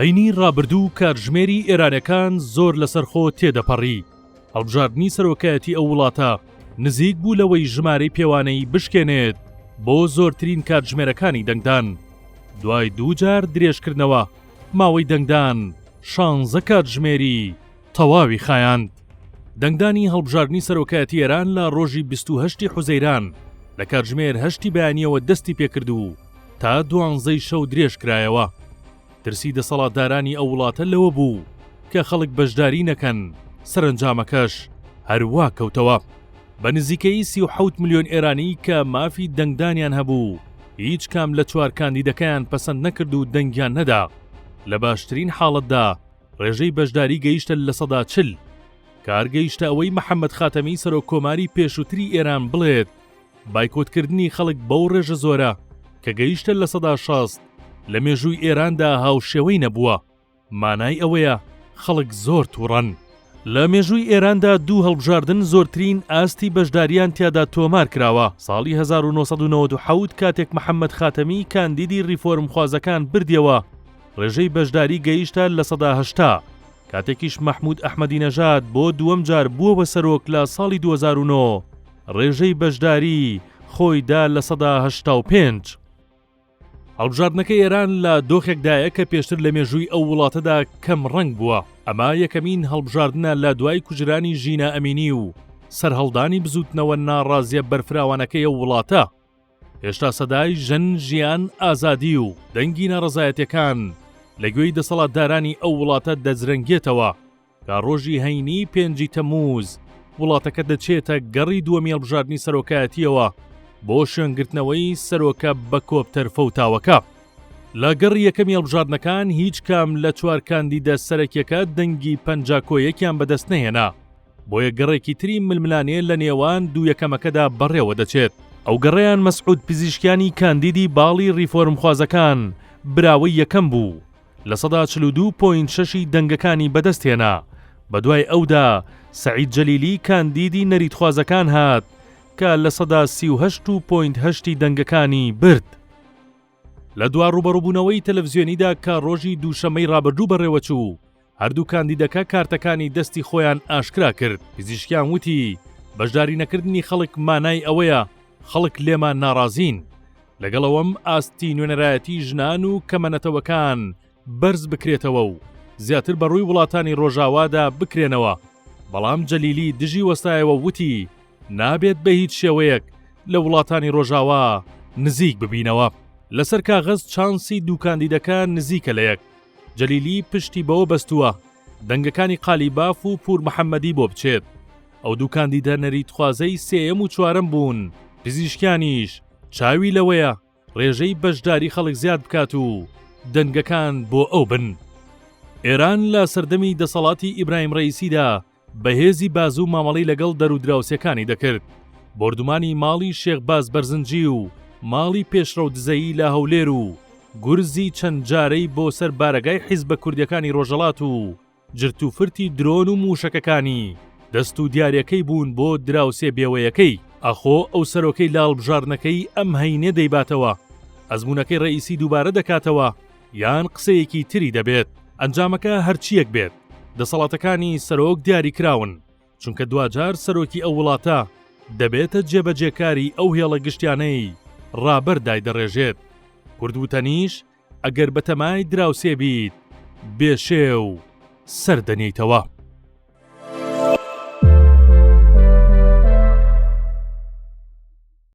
هەینی ڕابردوو کاتژمێری ئێرانەکان زۆر لەسەرخۆ تێدەپەڕی. هەڵبژاردنی سەرۆکایەتی ئەو وڵاتە نزیک بوو لەوەی ژمارەی پێوانەی بشکێنێت بۆ زۆرترین کاتژمێرەکانی دەنگدان. دوای دوو جار درێژکردنەوە ماوەی دەنگدان 16 کاتژمێری تەواوی خایاند. دەنگدانی هەڵبژاردنی سەرۆکایەتی ئێران لە ڕۆژی 28 حوزەیران لە کاتژمێر 8 بەیانیەوە دەستی پێکرد و تا 12 شەو درێژ کرایەوە. ترسی دەسەڵاتدارانی ئەو وڵاتە لەوە بوو کە خەڵک بەشداری نەکەن، سەرنجامەکەش هەروە کەوتەوە. بە نزیکەی 37 ملیۆن ئێرانی کە مافی دەنگدانیان هەبوو هیچ کام لە 4 کاندیدەکەیان پەسەند نەکرد و دەنگیان نەدا. لە باشترین حاڵەتدا ڕێژەی بەشداری گەیشتە لە 40%. کارگەیشتە ئەوەی محەممەد خاتەمی سەرۆک کۆماری پێشووتری ئێران بڵێت بایکۆتکردنی خەڵک بەو ڕێژە زۆرە کە گەیشتە لە 60% لە مێژووی ئێراندا هاوشێوەی نەبووە. مانای ئەوەیە خەڵک زۆر تووڕەن. لە مێژووی ئێراندا دوو هەڵبژاردن زۆرترین ئاستی بەشداریان تیادا تۆمار کراوە. ساڵی 1997 کاتێک محەممەد خاتەمی کاندیدی ریفۆرم خوازەکان بردیەوە ڕێژەی بەشداری گەیشتە لە 80%. کاتێکیش مەحموود ئەحمەدی نەژاد بۆ دووەم جار بووەوە سەرۆک لە ساڵی 2009 ڕێژەی بەشداری خۆیدا لە 85%. هەڵبژاردنەکەی ئێران لە دۆخێکدایە کە پێشتر لە مێژووی ئەو وڵاتەدا کەم ڕەنگ بووە. ئەمە یەکەمین هەڵبژاردنە لە دوای کوژرانی ژینە ئەمینی و سەرهەڵدانی بزوتنەوە ناڕازیە بەرفراوانەکەی ئەو وڵاتە. هێشتا سەدای ژن، ژیان، ئازادی و دەنگی ناڕەزایەتیەکان لە گوێی دەسەڵاتدارانی ئەو وڵاتە دەجرەنگێتەوە کە ڕۆژی هەینی 5 تەمووز وڵاتەکە دەچێتە گەڕی دووەمی هەڵبژاردنی سەرۆکایەتیەوە بۆ شوێنگرتنەوەی سەرۆکە بە کۆپتەر فەوتاوەکە. لە گەڕی یەکەمی هەڵبژاردنەکان هیچ کام لە 4 کاندیدە سەرەکیەکە دەنگی پەنجاکۆیەکیان بەدەست نەهێنا. بۆیە گەڕێکی تری ململانێ لە نێوان دوو یەکەمەکەدا بەڕێوە دەچێت. ئەو گەڕەیان مەسعود پزیشکیانی کاندیدی باڵی ریفۆرم خوازەکان براوەی یەکەم بوو لە 42.6 دەنگەکانی بەدەستهێنا. بەدوای ئەودا سەعید جەلیلی کاندیدی نەریتخوازەکان هات کە لە 38.8 دەنگەکانی برد. لە دوا ڕوبەڕووبوونەوەی تەلەڤیزیۆنیدا کە ڕۆژی دووشەمەی ڕابردوو بەڕێوەچوو هەردوو کاندیدەکە کارتەکانی دەستی خۆیان ئاشکرا کرد. پزیشکیان وتی بەشداری نەکردنی خەڵک مانای ئەوەیە خەڵک لێمان ناڕازین. لەگەڵەوەم ئاستی نوێنەرایەتی ژنان و کەمەنەتەوەکان بەرز بکرێتەوە و زیاتر بەڕووی وڵاتانی ڕۆژاوادا بکرێنەوە. بەڵام جەلیلی دژی وەستایەوە وتی نابێت بە هیچ شێوەیەک لە وڵاتانی ڕۆژاوا نزیک ببینەوە. لەسەر کاغەز چانسی دوو کاندیدەکە نزیکە لە یەک. جەلیلی پشتی بەوە بەستووە دەنگەکانی قالیباف و پور محەممەدی بۆ بچێت. ئەو دوو کاندیدە نەریتخوازەی سێیەم و چوارەم بوون. پزیشکیانیش چاوی لەوەیە ڕێژەی بەشداری خەڵک زیاد بکات و دەنگەکان بۆ ئەو بن. ئێران لە سەردەمی دەسەڵاتی ئیبراهیم ڕەئیسیدا بەهێزی باز و مامەڵەی لەگەڵ دەرودراوسەکانی دەکرد. بردومانی ماڵی شێخ باز بەرزنجی و ماڵی پێشڕەو دزەیی لە هەولێر و گورزی چەند جارەی بۆ سەر بارەگای حیزبە کوردیەکانی ڕۆژەڵات و جرت و فرتی درۆن و موشەکەکانی دەست و دیارەکەی بوون بۆ دراوسێ بێوەیەکەی. ئەخۆ ئەو سەرۆکەی لاڵبژاردنەکەی ئەم هەینێ دەیباتەوە ئەزمونەکەی ڕەئیسی دووبارە دەکاتەوە یان قسەیەکی تری دەبێت. ئەنجامەکە هەرچیەک بێت دەسەڵاتەکانی سەرۆک دیاری کراون، چونکە دوجار سەرۆکی ئەو وڵاتە دەبێتە جێبەجێکاری ئەو هێڵە گشتیانەی ڕابەردای دەڕێژێت. کوردوتەنیش ئەگەر بەتەمای دراوسێ بیت بێشێو سەردەنیتەوە.